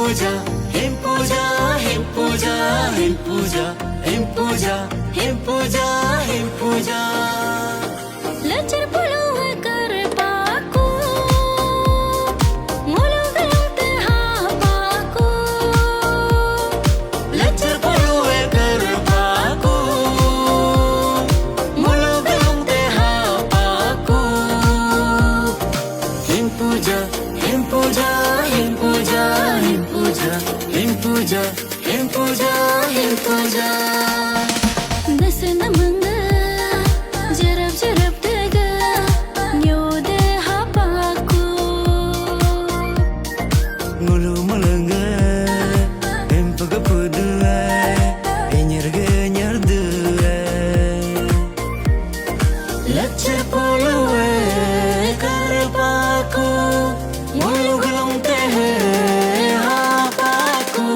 पूजा हिम पूजा हिम पूजा हिम पूजा हिम पूजा हिम पूजा हिम पूजा लचर पुलुह कर पाको मुलु गलते हाँ पाको लचर पुलुह कर पाको मुलु गलते हाँ पाको हिम पूजा हिम पूजा हिम पूजा हिम पूजा हिम पूजा हिम पूजा हिम पूजा दस नमंगा जरब जरब तेगा न्योदे हापाको ngulu melengga empega pudua enyerga nyerdua lachar polue karpaku ngulu gelong teh hapaku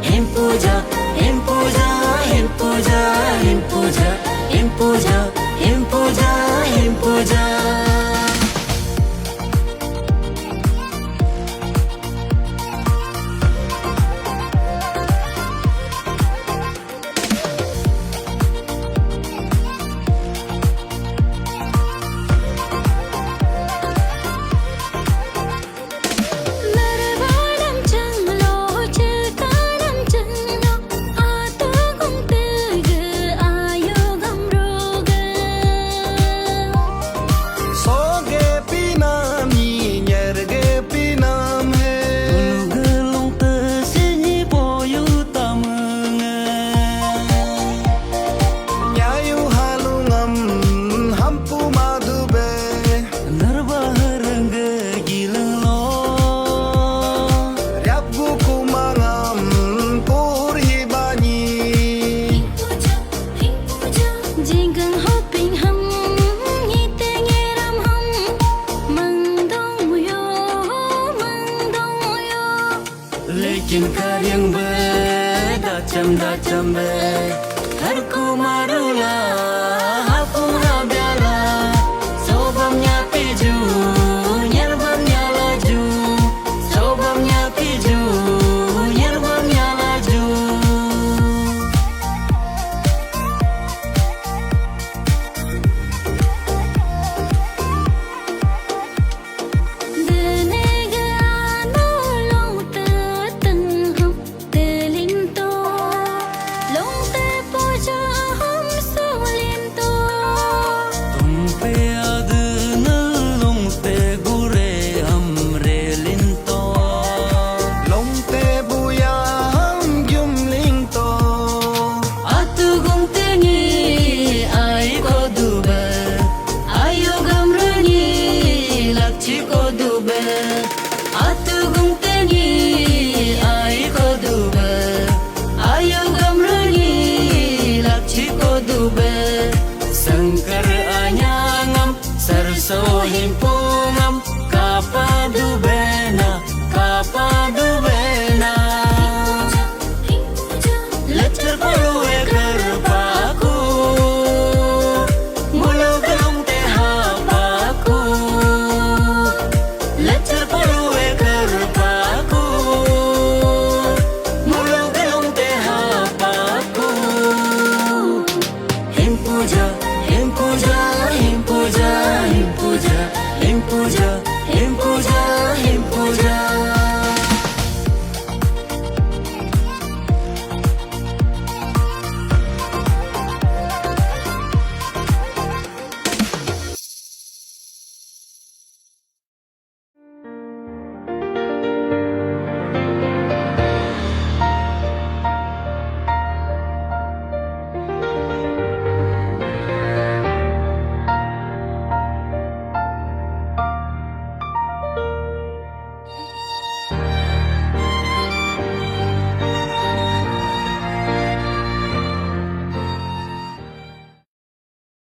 him puja him puja him puja him puja him puja him puja him puja Merbalam cenglo cekalam cenglo Atu gong tege ayo gamroga सोगे पीनाम nyerge pínam he gelong tesinyi boyu tamenga nyayu halungam hampu madube narbaharengge gileng lo ryabgu kumangam purhibani Jinggang hoping ham Ngite ngeram ham Mengdong muyo Mengdong muyo lekin karyang be dacam be harku marula hapung habyala sobamnya piju nyerbamnya laju sobamnya piju nyerbamnya laju Denega ano long te teng ham Te linto Long te poja ham so linto tumpe adna long te gure amre linto long te buya ham gyum ling to atu gong tengi ai ko dube ayo gamrani lakchi ko dube atu gong tengi ai ko dube ayo gamrani lakchi ko dube sangkar anyangam sarso himpo